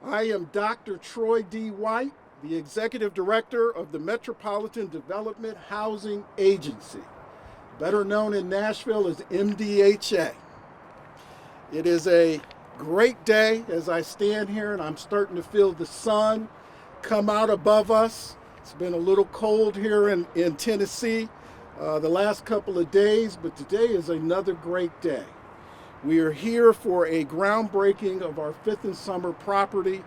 I am Dr. Troy D. White, the Executive Director of the Metropolitan Development Housing Agency, better known in Nashville as MDHA. It is a great day as I stand here and I'm starting to feel the sun come out above us. It's been a little cold here in Tennessee the last couple of days, but today is another great day. We are here for a groundbreaking of our Fifth and Summer property.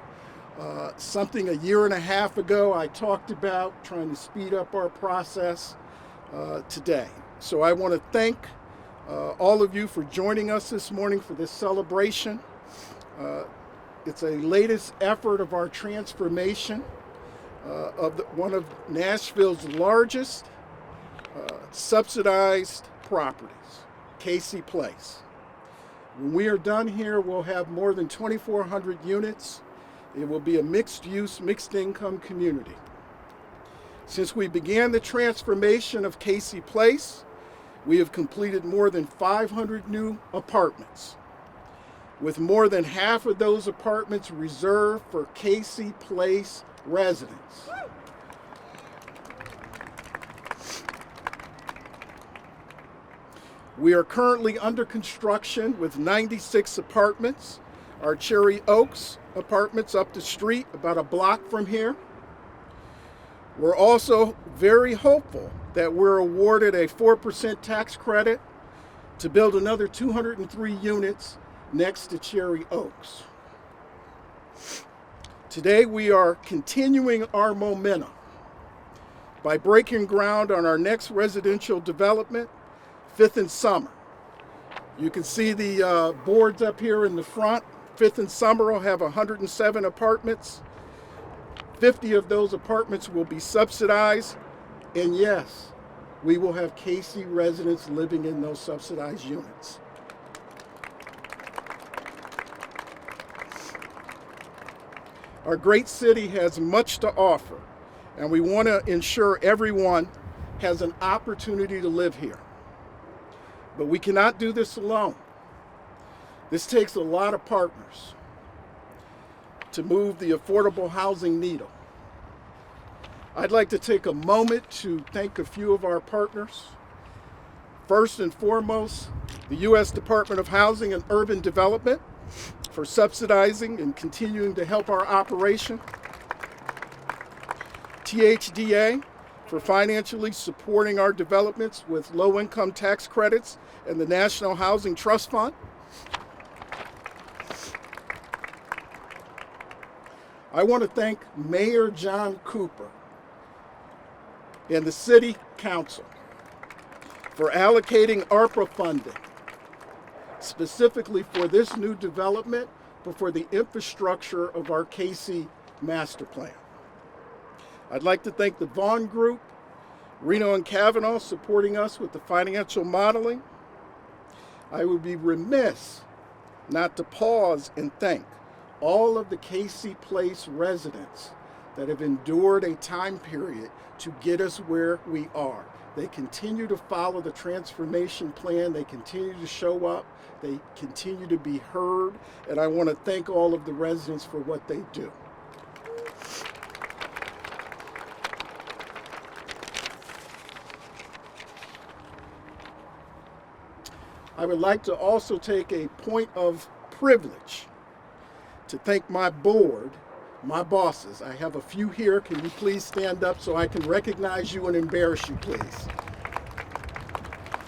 Something a year and a half ago I talked about trying to speed up our process today. So I want to thank all of you for joining us this morning for this celebration. It's a latest effort of our transformation of one of Nashville's largest subsidized properties, Cayce Place. When we are done here, we'll have more than 2,400 units. It will be a mixed-use, mixed-income community. Since we began the transformation of Cayce Place, we have completed more than 500 new apartments, with more than half of those apartments reserved for Cayce Place residents. We are currently under construction with 96 apartments. Our Cherry Oaks apartments up the street, about a block from here. We're also very hopeful that we're awarded a 4% tax credit to build another 203 units next to Cherry Oaks. Today we are continuing our momentum by breaking ground on our next residential development, Fifth and Summer. You can see the boards up here in the front. Fifth and Summer will have 107 apartments. 50 of those apartments will be subsidized. And yes, we will have Cayce residents living in those subsidized units. Our great city has much to offer, and we want to ensure everyone has an opportunity to live here. But we cannot do this alone. This takes a lot of partners to move the affordable housing needle. I'd like to take a moment to thank a few of our partners. First and foremost, the U.S. Department of Housing and Urban Development for subsidizing and continuing to help our operation. THDA for financially supporting our developments with low-income tax credits and the National Housing Trust Fund. I want to thank Mayor John Cooper and the City Council for allocating ARPA funding specifically for this new development, but for the infrastructure of our Cayce master plan. I'd like to thank the Vaughn Group, Reno and Kavanaugh supporting us with the financial modeling. I would be remiss not to pause and thank all of the Cayce Place residents that have endured a time period to get us where we are. They continue to follow the transformation plan. They continue to show up. They continue to be heard. And I want to thank all of the residents for what they do. I would like to also take a point of privilege to thank my board, my bosses. I have a few here. Can you please stand up so I can recognize you and embarrass you, please?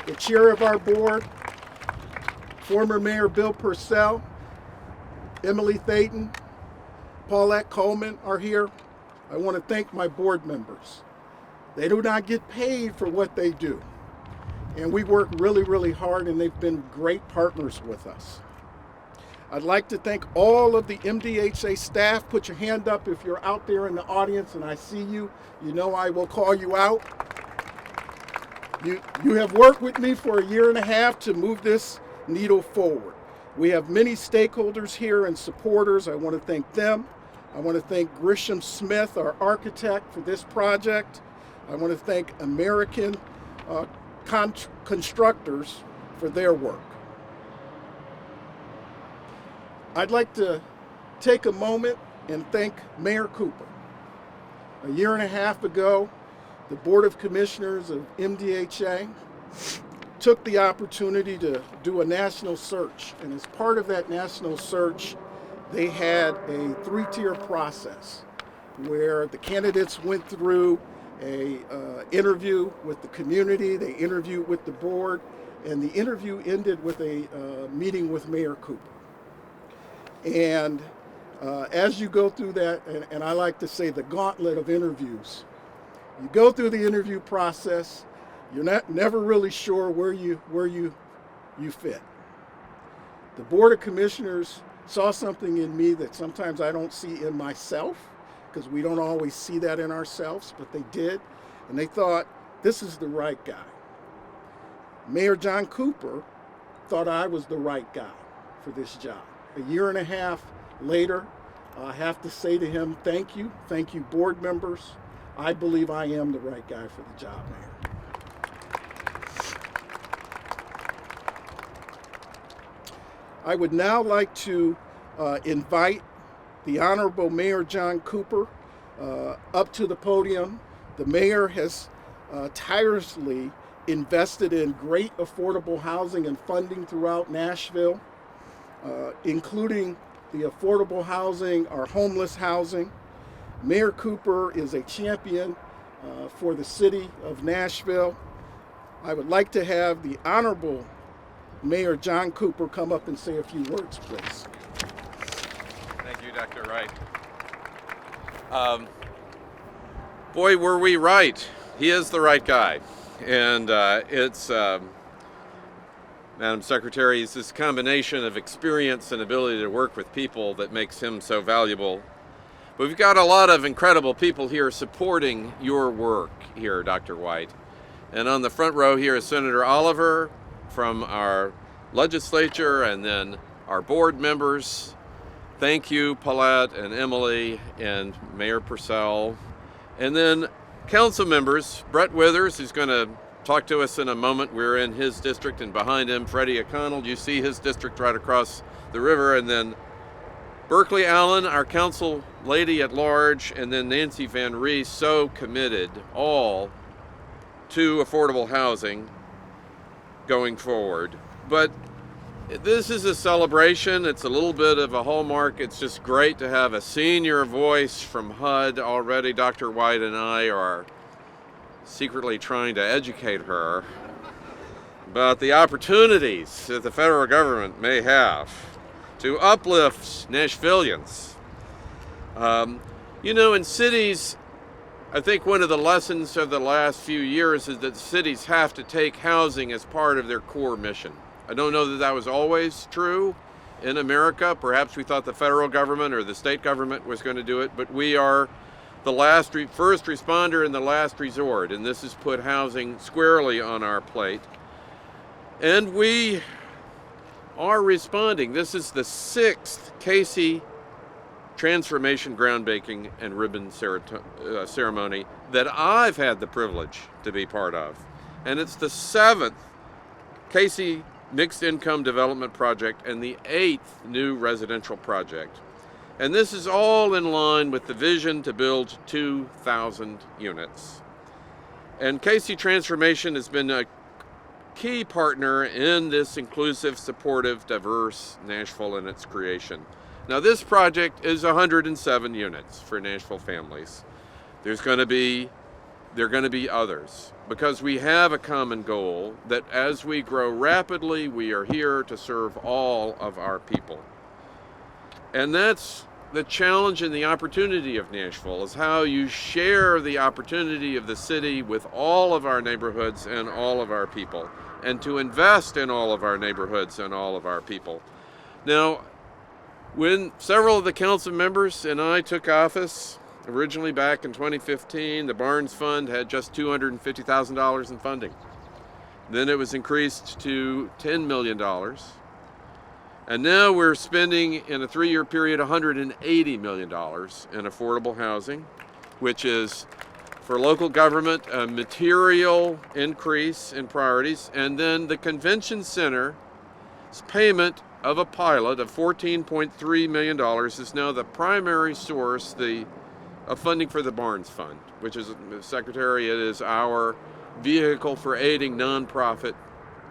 The chair of our board, former Mayor Bill Purcell, Emily Thayton, Paulette Coleman are here. I want to thank my board members. They do not get paid for what they do. And we work really, really hard, and they've been great partners with us. I'd like to thank all of the MDHA staff. Put your hand up if you're out there in the audience and I see you. You know I will call you out. You have worked with me for a year and a half to move this needle forward. We have many stakeholders here and supporters. I want to thank them. I want to thank Grisham Smith, our architect, for this project. I want to thank American constructors for their work. I'd like to take a moment and thank Mayor Cooper. A year and a half ago, the Board of Commissioners of MDHA took the opportunity to do a national search. And as part of that national search, they had a 3-tier process where the candidates went through a interview with the community, they interviewed with the board, and the interview ended with a meeting with Mayor Cooper. And as you go through that, and I like to say the gauntlet of interviews, you go through the interview process, you're never really sure where you fit. The Board of Commissioners saw something in me that sometimes I don't see in myself, because we don't always see that in ourselves, but they did, and they thought, this is the right guy. Mayor John Cooper thought I was the right guy for this job. A year and a half later, I have to say to him, thank you board members. I believe I am the right guy for the job, Mayor. I would now like to invite the Honorable Mayor John Cooper up to the podium. The mayor has tirelessly invested in great affordable housing and funding throughout Nashville, including the affordable housing, our homeless housing. Mayor Cooper is a champion for the city of Nashville. I would like to have the Honorable Mayor John Cooper come up and say a few words, please. Thank you, Dr. Wright. Boy, were we right. He is the right guy. And Madam Secretary, it's this combination of experience and ability to work with people that makes him so valuable. But we've got a lot of incredible people here supporting your work here, Dr. White. And on the front row here is Senator Oliver from our legislature, and then our board members. Thank you, Paulette and Emily and Mayor Purcell. And then council members, Brett Withers, who's going to talk to us in a moment. We're in his district, and behind him, Freddie O'Connell. You see his district right across the river. And then Berkeley Allen, our council lady at large, and then Nancy Van Rees, so committed all to affordable housing going forward. But this is a celebration. It's a little bit of a hallmark. It's just great to have a senior voice from HUD already. Dr. White and I are secretly trying to educate her about the opportunities that the federal government may have to uplift Nashvillians. In cities, I think one of the lessons of the last few years is that cities have to take housing as part of their core mission. I don't know that that was always true in America. Perhaps we thought the federal government or the state government was going to do it, but we are the first responder and the last resort, and this has put housing squarely on our plate. And we are responding. This is the 6th Cayce Transformation groundbreaking and ribbon ceremony that I've had the privilege to be part of. And it's the 7th Cayce Mixed Income Development Project and the 8th new residential project. And this is all in line with the vision to build 2,000 units. And Cayce Transformation has been a key partner in this inclusive, supportive, diverse Nashville and its creation. Now, this project is 107 units for Nashville families. There are going to be others, because we have a common goal that as we grow rapidly, we are here to serve all of our people. And that's the challenge and the opportunity of Nashville, is how you share the opportunity of the city with all of our neighborhoods and all of our people, and to invest in all of our neighborhoods and all of our people. Now, when several of the council members and I took office, originally back in 2015, the Barnes Fund had just $250,000 in funding. Then it was increased to $10 million. And now we're spending, in a 3-year period, $180 million in affordable housing, which is, for local government, a material increase in priorities. And then the convention center's payment of a pilot of $14.3 million is now the primary source of funding for the Barnes Fund, which is, Secretary, it is our vehicle for aiding nonprofit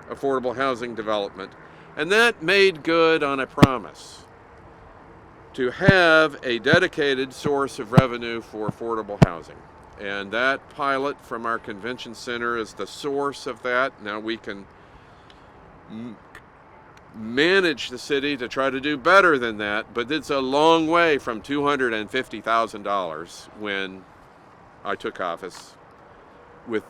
affordable housing development. And that made good on a promise to have a dedicated source of revenue for affordable housing. And that pilot from our convention center is the source of that. Now we can manage the city to try to do better than that, but it's a long way from $250,000 when I took office with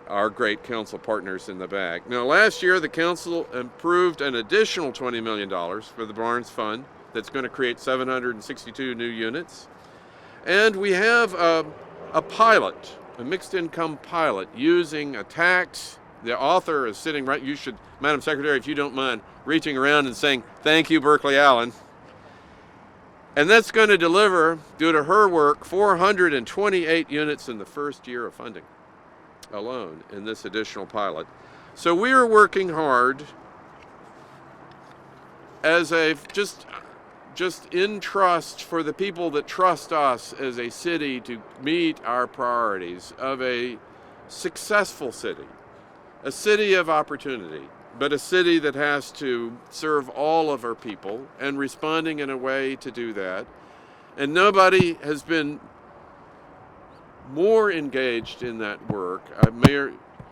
our great council partners in the back. Now last year the council approved an additional $20 million for the Barnes Fund that's going to create 762 new units. And we have a pilot, a mixed income pilot, using a tax. The author is sitting right, you should, Madam Secretary, if you don't mind, reaching around and saying, thank you, Berkeley Allen. And that's going to deliver, due to her work, 428 units in the first year of funding alone in this additional pilot. So we are working hard as a, just in trust for the people that trust us as a city to meet our priorities of a successful city. A city of opportunity, but a city that has to serve all of our people and responding in a way to do that. And nobody has been more engaged in that work.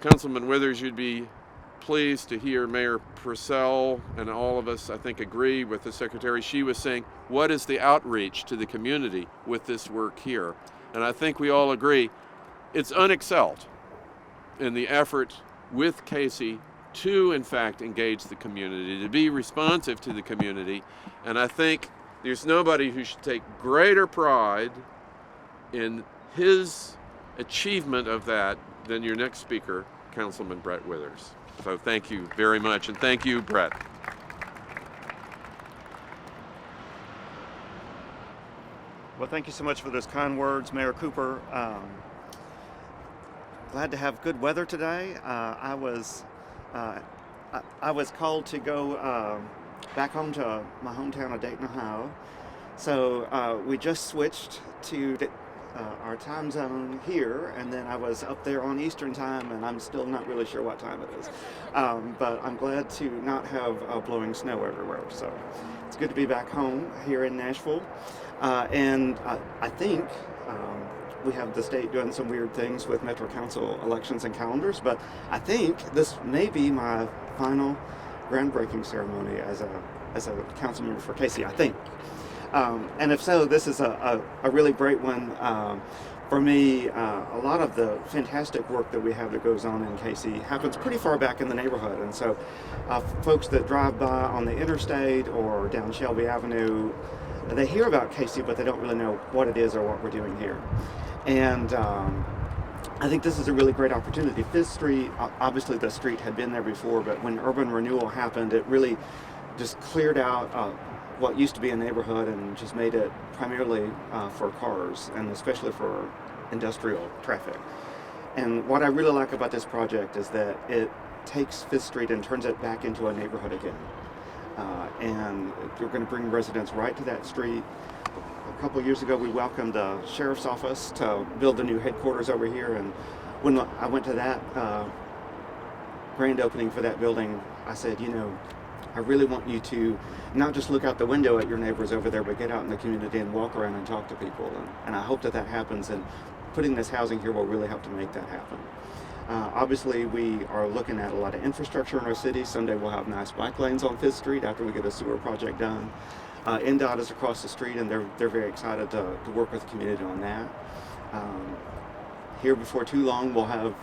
Councilman Withers, you'd be pleased to hear Mayor Purcell and all of us, I think, agree with the Secretary. She was saying, what is the outreach to the community with this work here? And I think we all agree it's unexcelled in the effort with Cayce to, in fact, engage the community, to be responsive to the community. And I think there's nobody who should take greater pride in his achievement of that than your next speaker, Councilman Brett Withers. So thank you very much, and thank you, Brett. Well, thank you so much for those kind words, Mayor Cooper. Glad to have good weather today. I was called to go back home to my hometown of Dayton, Ohio. So we just switched to our time zone here, and then I was up there on Eastern time, and I'm still not really sure what time it is. But I'm glad to not have blowing snow everywhere. So it's good to be back home here in Nashville. And I think we have the state doing some weird things with Metro Council elections and calendars, but I think this may be my final groundbreaking ceremony as a council member for Cayce, I think. And if so, this is a really great one. For me, a lot of the fantastic work that we have that goes on in Cayce happens pretty far back in the neighborhood. And so folks that drive by on the interstate or down Shelby Avenue, they hear about Cayce, but they don't really know what it is or what we're doing here. And I think this is a really great opportunity. Fifth Street, obviously the street had been there before, but when urban renewal happened, it really just cleared out what used to be a neighborhood and just made it primarily for cars, and especially for industrial traffic. And what I really like about this project is that it takes Fifth Street and turns it back into a neighborhood again. And we're going to bring residents right to that street. A couple of years ago, we welcomed the sheriff's office to build the new headquarters over here. And when I went to that grand opening for that building, I said, you know, I really want you to not just look out the window at your neighbors over there, but get out in the community and walk around and talk to people. And I hope that that happens, and putting this housing here will really help to make that happen. Obviously, we are looking at a lot of infrastructure in our city. Someday we'll have nice bike lanes on Fifth Street after we get a sewer project done. NDOT is across the street, and they're very excited to work with the community on that. Here before too long, we'll have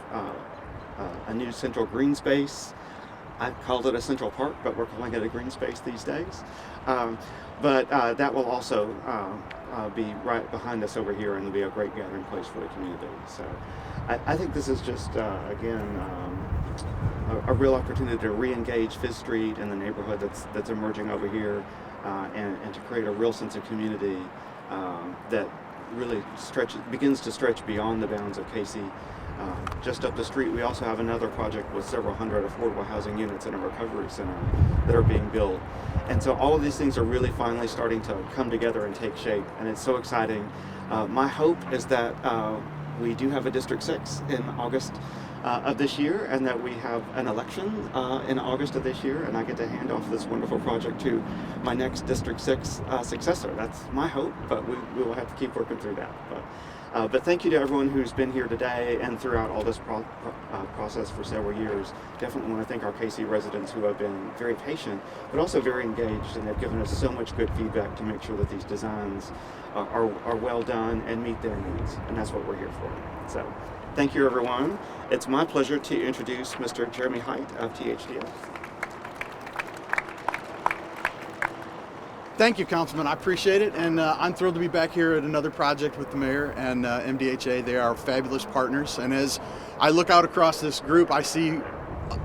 a new central green space. I called it a central park, but we're calling it a green space these days. But that will also be right behind us over here, and it'll be a great gathering place for the community. So I think this is just, again, a real opportunity to re-engage Fifth Street and the neighborhood that's emerging over here, and to create a real sense of community that really begins to stretch beyond the bounds of Cayce, Just up the street, we also have another project with several hundred affordable housing units in a recovery center that are being built. And so all of these things are really finally starting to come together and take shape, and it's so exciting. My hope is that we do have a District 6 in August of this year, and that we have an election in August of this year, and I get to hand off this wonderful project to my next District 6 successor. That's my hope, but we will have to keep working through that. But thank you to everyone who's been here today and throughout all this process for several years. Definitely want to thank our Cayce residents who have been very patient, but also very engaged, and they've given us so much good feedback to make sure that these designs are well done and meet their needs, and that's what we're here for. So, thank you, everyone. It's my pleasure to introduce Mr. Jeremy Height of THDF. Thank you, Councilman. I appreciate it, and I'm thrilled to be back here at another project with the mayor and MDHA. They are fabulous partners, and as I look out across this group, I see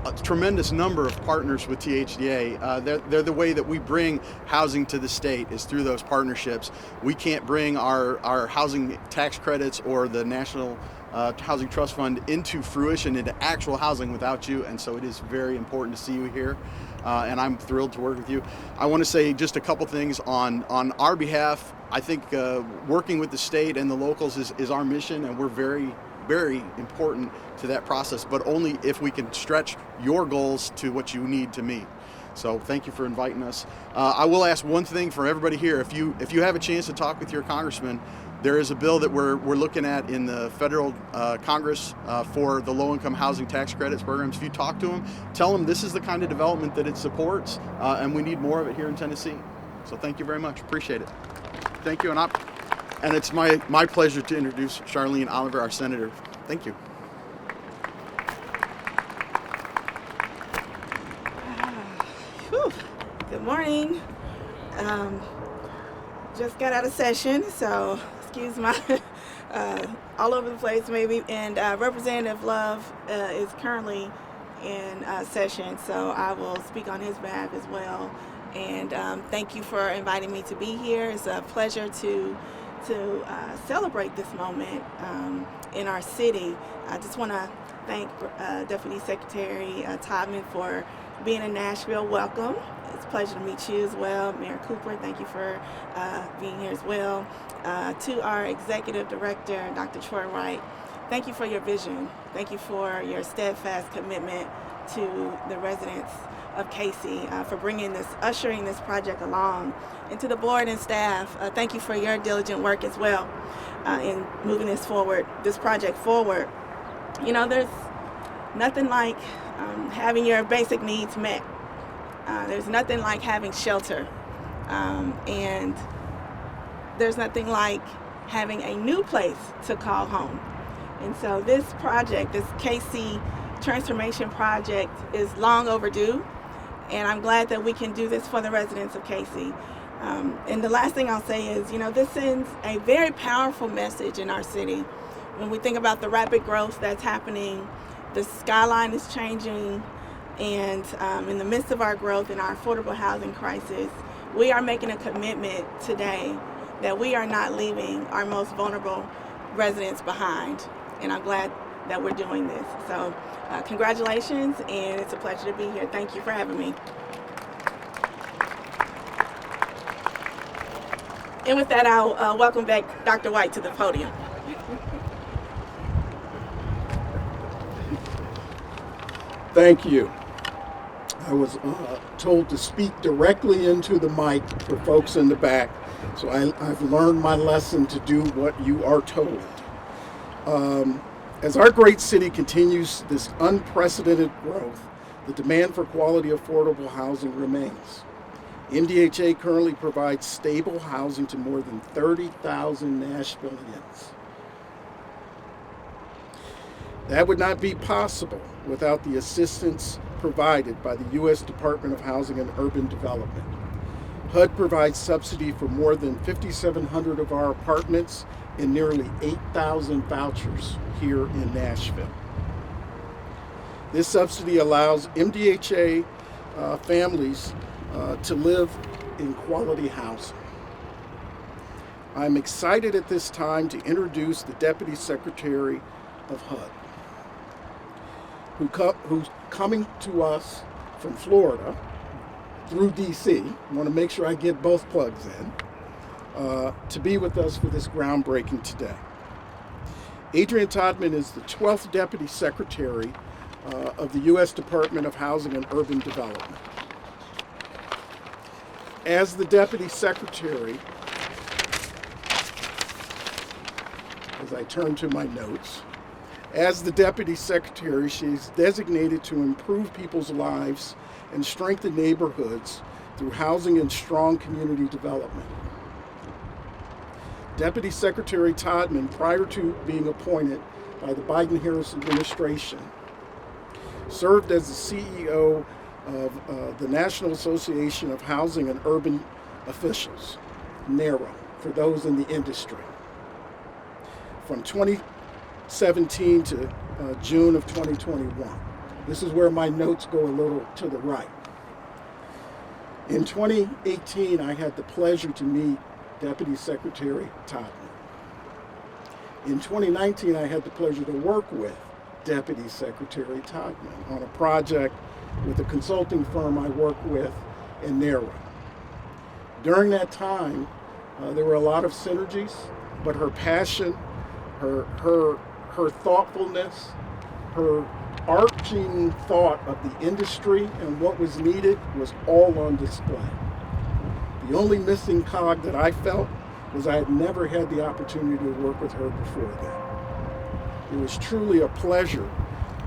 a tremendous number of partners with THDA. They're the way that we bring housing to the state, is through those partnerships. We can't bring our housing tax credits or the National Housing Trust Fund into fruition, into actual housing, without you, and so it is very important to see you here. And I'm thrilled to work with you. I want to say just a couple things on our behalf. I think working with the state and the locals is our mission, and we're very, very important to that process, but only if we can stretch your goals to what you need to meet. So thank you for inviting us. I will ask one thing for everybody here. If you have a chance to talk with your congressman, there is a bill that we're looking at in the federal Congress for the low-income housing tax credits programs. If you talk to them, tell them this is the kind of development that it supports, and we need more of it here in Tennessee. So thank you very much. Appreciate it. Thank you, and it's my pleasure to introduce Charlene Oliver, our senator. Thank you. Good morning. Just got out of session, so excuse my all over the place maybe. And Representative Love is currently in session, so I will speak on his behalf as well. And thank you for inviting me to be here. It's a pleasure to celebrate this moment in our city. I just want to thank Deputy Secretary Todman for being in Nashville. Welcome. It's a pleasure to meet you as well. Mayor Cooper, thank you for being here as well. To our Executive Director, Dr. Troy Wright, thank you for your vision. Thank you for your steadfast commitment to the residents of Cayce, for ushering this project along. And to the board and staff, thank you for your diligent work as well in moving this project forward. You know, there's nothing like having your basic needs met. There's nothing like having shelter, and there's nothing like having a new place to call home. And so this project, this Cayce Transformation project, is long overdue, and I'm glad that we can do this for the residents of Cayce. And the last thing I'll say is, you know, this sends a very powerful message in our city. When we think about the rapid growth that's happening, the skyline is changing, and in the midst of our growth and our affordable housing crisis, we are making a commitment today that we are not leaving our most vulnerable residents behind. And I'm glad that we're doing this. So congratulations, and it's a pleasure to be here. Thank you for having me. And with that, I'll welcome back Dr. White to the podium. Thank you. I was told to speak directly into the mic for folks in the back, so I've learned my lesson to do what you are told. As our great city continues this unprecedented growth, the demand for quality, affordable housing remains. MDHA currently provides stable housing to more than 30,000 Nashvillians. That would not be possible without the assistance provided by the U.S. Department of Housing and Urban Development. HUD provides subsidy for more than 5,700 of our apartments and nearly 8,000 vouchers here in Nashville. This subsidy allows MDHA families to live in quality housing. I'm excited at this time to introduce the Deputy Secretary of HUD. who's coming to us from Florida through DC. I want to make sure I get both plugs in, to be with us for this groundbreaking today. Adrianne Todman is the 12th Deputy Secretary of the U.S. Department of Housing and Urban Development. As the Deputy Secretary, as I turn to my notes, as the Deputy Secretary, she's designated to improve people's lives and strengthen neighborhoods through housing and strong community development. Deputy Secretary Todman, prior to being appointed by the Biden-Harris administration, served as the CEO of the National Association of Housing and Urban Officials, NARA, for those in the industry. From 2017 to June of 2021. This is where my notes go a little to the right. In 2018, I had the pleasure to meet Deputy Secretary Todman. In 2019, I had the pleasure to work with Deputy Secretary Todman on a project with a consulting firm I work with in NARA. During that time, there were a lot of synergies, but her passion, her thoughtfulness, her arching thought of the industry and what was needed was all on display. The only missing cog that I felt was I had never had the opportunity to work with her before then. It was truly a pleasure,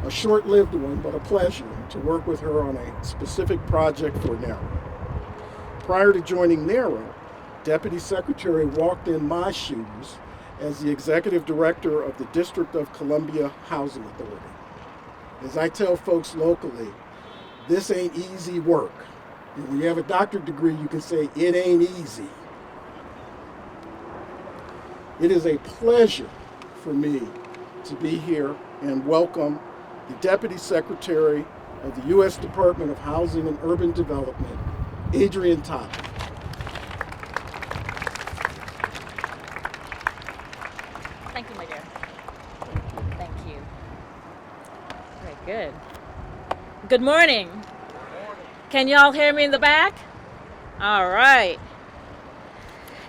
a short-lived one, but a pleasure to work with her on a specific project for NARA. Prior to joining NARA, Deputy Secretary walked in my shoes as the Executive Director of the District of Columbia Housing Authority. As I tell folks locally, this ain't easy work. And when you have a doctorate degree, you can say it ain't easy. It is a pleasure for me to be here and welcome the Deputy Secretary of the U.S. Department of Housing and Urban Development, Adrianne Todman. Thank you, my dear. Thank you. Very good. Good morning. Can y'all hear me in the back? All right.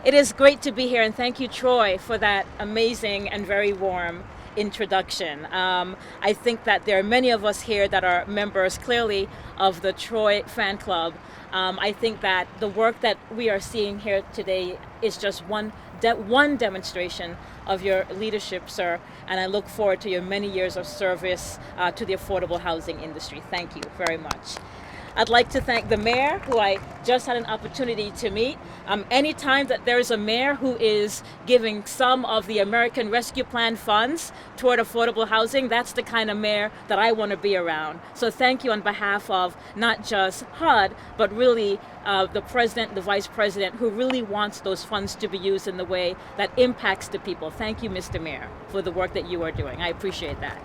It is great to be here, and thank you, Troy, for that amazing and very warm introduction. I think that there are many of us here that are members, clearly, of the Troy fan club. I think that the work that we are seeing here today is just one demonstration of your leadership, sir, and I look forward to your many years of service to the affordable housing industry. Thank you very much. I'd like to thank the mayor, who I just had an opportunity to meet. Anytime that there is a mayor who is giving some of the American Rescue Plan funds toward affordable housing, that's the kind of mayor that I want to be around. So thank you on behalf of not just HUD, but really the president, the vice president, who really wants those funds to be used in the way that impacts the people. Thank you, Mr. Mayor, for the work that you are doing. I appreciate that.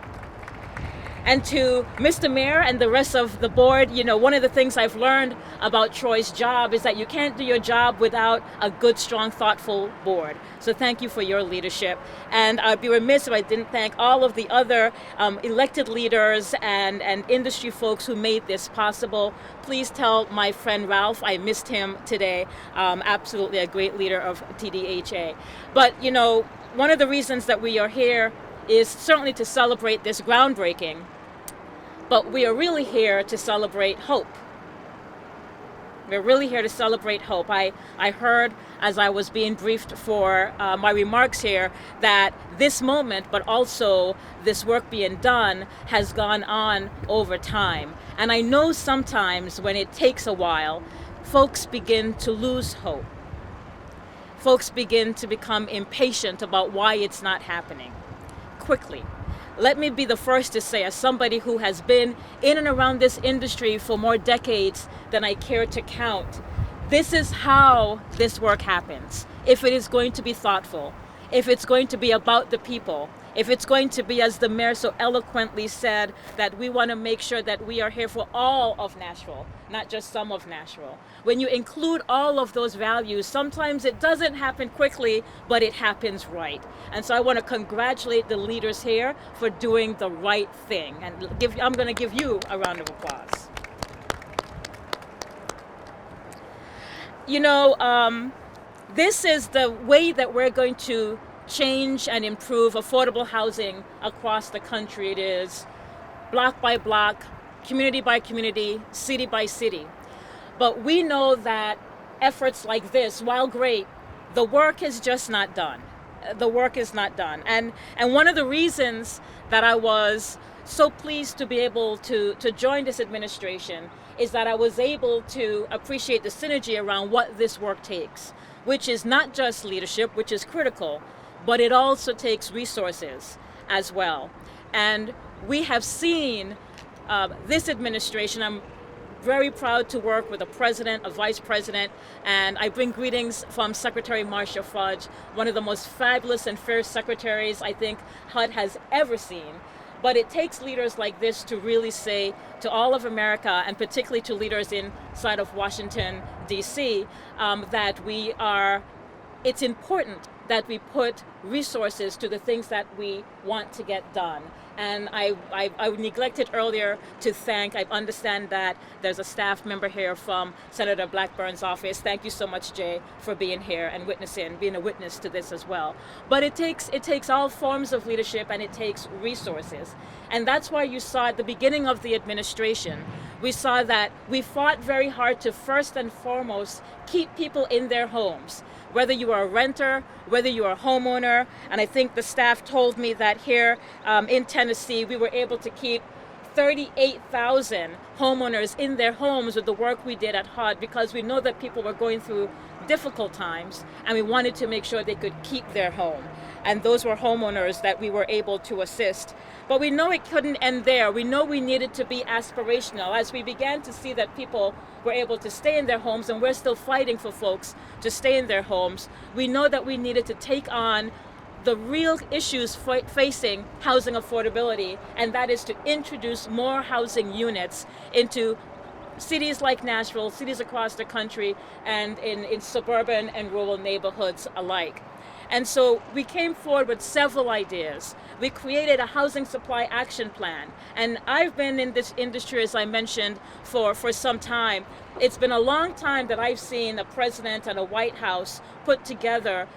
And to Mr. Mayor and the rest of the board, you know, one of the things I've learned about Troy's job is that you can't do your job without a good, strong, thoughtful board. So thank you for your leadership. And I'd be remiss if I didn't thank all of the other elected leaders and industry folks who made this possible. Please tell my friend Ralph I missed him today. Absolutely a great leader of TDHA. But, you know, one of the reasons that we are here is certainly to celebrate this groundbreaking. But we are really here to celebrate hope. We're really here to celebrate hope. I heard as I was being briefed for my remarks here that this moment, but also this work being done, has gone on over time. And I know sometimes when it takes a while, folks begin to lose hope. Folks begin to become impatient about why it's not happening quickly. Let me be the first to say, as somebody who has been in and around this industry for more decades than I care to count, this is how this work happens. If it is going to be thoughtful, if it's going to be about the people, if it's going to be, as the mayor so eloquently said, that we want to make sure that we are here for all of Nashville, not just some of Nashville. When you include all of those values, sometimes it doesn't happen quickly, but it happens right. And so I want to congratulate the leaders here for doing the right thing. And I'm going to give you a round of applause. You know, this is the way that we're going to change and improve affordable housing across the country. It is block by block, community by community, city by city. But we know that efforts like this, while great, the work is just not done. The work is not done. And one of the reasons that I was so pleased to be able to join this administration is that I was able to appreciate the synergy around what this work takes, which is not just leadership, which is critical, but it also takes resources as well. And we have seen this administration, I'm very proud to work with a president, a vice president, and I bring greetings from Secretary Marcia Fudge, one of the most fabulous and fair secretaries I think HUD has ever seen. But it takes leaders like this to really say to all of America, and particularly to leaders inside of Washington, D.C., that it's important that we put resources to the things that we want to get done. And I neglected earlier to thank, I understand that there's a staff member here from Senator Blackburn's office. Thank you so much, Jay, for being here and being a witness to this as well. But it takes all forms of leadership, and it takes resources. And that's why you saw at the beginning of the administration, we saw that we fought very hard to first and foremost keep people in their homes. Whether you are a renter, whether you are a homeowner, and I think the staff told me that here in Tennessee, we were able to keep 38,000 homeowners in their homes with the work we did at HUD, because we know that people were going through difficult times, and we wanted to make sure they could keep their home. And those were homeowners that we were able to assist. But we know it couldn't end there. We know we needed to be aspirational. As we began to see that people were able to stay in their homes, and we're still fighting for folks to stay in their homes, we know that we needed to take on the real issues facing housing affordability, and that is to introduce more housing units into cities like Nashville, cities across the country, and in suburban and rural neighborhoods alike. And so we came forward with several ideas. We created a housing supply action plan. And I've been in this industry, as I mentioned, for some time. It's been a long time that I've seen a president and a White House put together,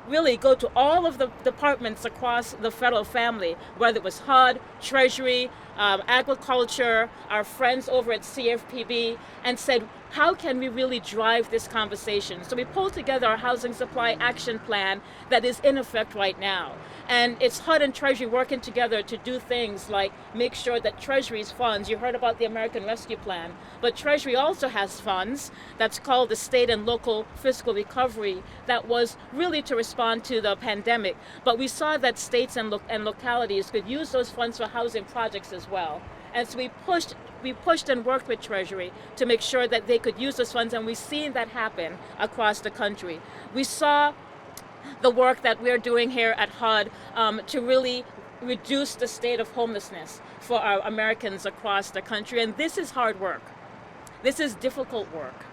really go to all of the departments across the federal family, whether it was HUD, Treasury, agriculture, our friends over at CFPB, and said, how can we really drive this conversation? So we pulled together a housing supply action plan that is in effect right now. And it's HUD and Treasury working together to do things like make sure that Treasury's funds, you heard about the American Rescue Plan, but Treasury also has funds that's called the State and Local Fiscal Recovery that was really to respond to the pandemic. But we saw that states and localities could use those funds for housing projects as well. And so we pushed and worked with Treasury to make sure that they could use those funds, and we've seen that happen across the country. We saw the work that we're doing here at HUD to really reduce the state of homelessness for our Americans across the country. And this is hard work. This is difficult work.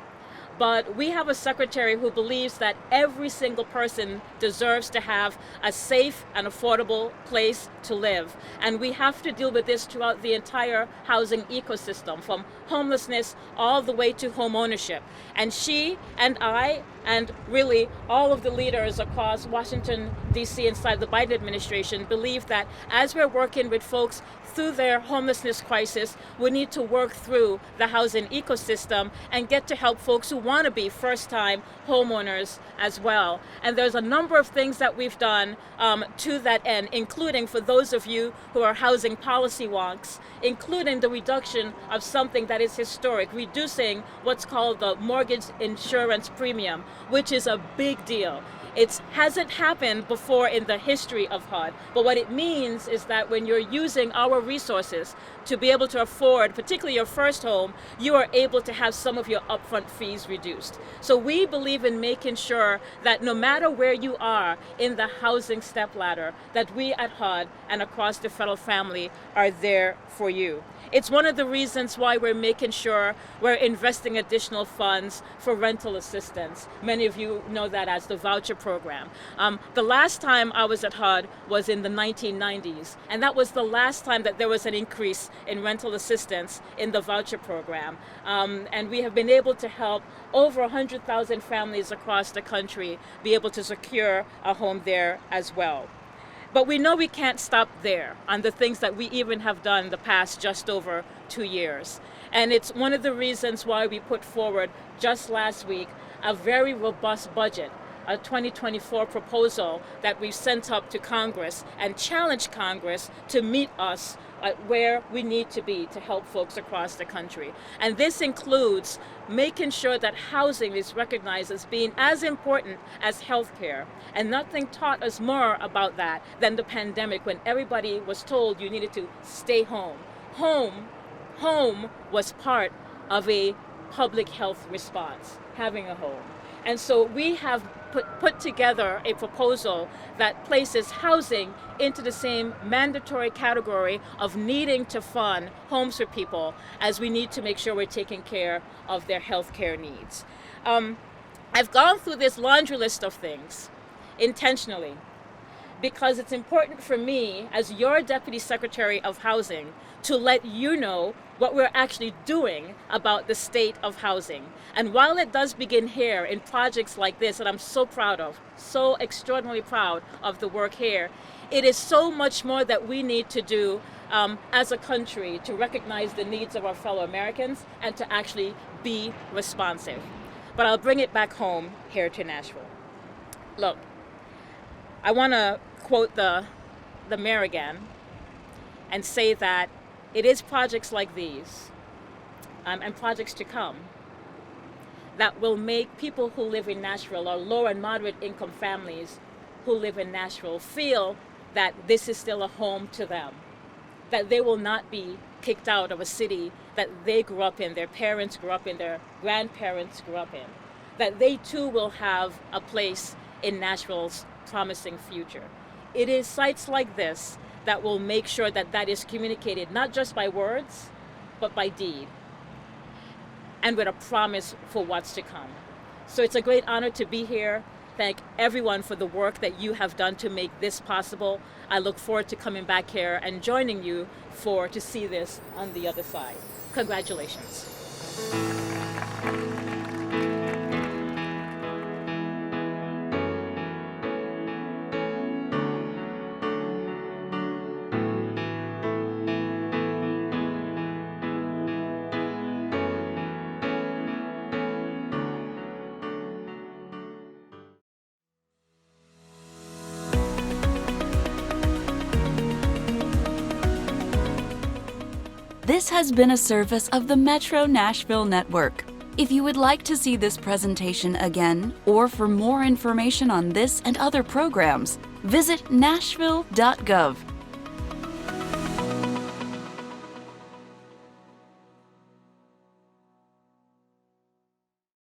But we have a secretary who believes that every single person deserves to have a safe and affordable place to live. And we have to deal with this throughout the entire housing ecosystem, from homelessness all the way to home ownership. And she and I, and really all of the leaders across Washington, D.C. inside the Biden administration believe that as we're working with folks through their homelessness crisis, we need to work through the housing ecosystem and get to help folks who want to be first-time homeowners as well. And there's a number of things that we've done to that end, including for those of you who are housing policy wonks, including the reduction of something that is historic, reducing what's called the mortgage insurance premium, which is a big deal. It hasn't happened before in the history of HUD, but what it means is that when you're using our resources to be able to afford, particularly your first home, you are able to have some of your upfront fees reduced. So we believe in making sure that no matter where you are in the housing stepladder, that we at HUD and across the federal family are there for you. It's one of the reasons why we're making sure we're investing additional funds for rental assistance. Many of you know that as the voucher program. The last time I was at HUD was in the 1990s, and that was the last time that there was an increase in rental assistance in the voucher program. And we have been able to help over 100,000 families across the country be able to secure a home there as well. But we know we can't stop there on the things that we even have done the past just over 2 years. And it's one of the reasons why we put forward just last week a very robust budget, a 2024 proposal that we sent up to Congress and challenged Congress to meet us at where we need to be to help folks across the country. And this includes making sure that housing is recognized as being as important as healthcare. And nothing taught us more about that than the pandemic, when everybody was told you needed to stay home. Home was part of a public health response, having a home. And so we have put together a proposal that places housing into the same mandatory category of needing to fund homes for people, as we need to make sure we're taking care of their health care needs. I've gone through this laundry list of things intentionally because it's important for me, as your Deputy Secretary of Housing, to let you know what we're actually doing about the state of housing. And while it does begin here in projects like this that I'm so proud of, so extraordinarily proud of the work here, it is so much more that we need to do as a country to recognize the needs of our fellow Americans and to actually be responsive. But I'll bring it back home here to Nashville. Look, I want to quote the mayor again and say that it is projects like these and projects to come that will make people who live in Nashville, or low and moderate income families who live in Nashville, feel that this is still a home to them, that they will not be kicked out of a city that they grew up in, their parents grew up in, their grandparents grew up in, that they too will have a place in Nashville's promising future. It is sites like this that will make sure that that is communicated not just by words, but by deed, and with a promise for what's to come. So it's a great honor to be here. Thank everyone for the work that you have done to make this possible. I look forward to coming back here and joining you to see this on the other side. Congratulations. This has been a service of the Metro Nashville Network. If you would like to see this presentation again, or for more information on this and other programs, visit nashville.gov.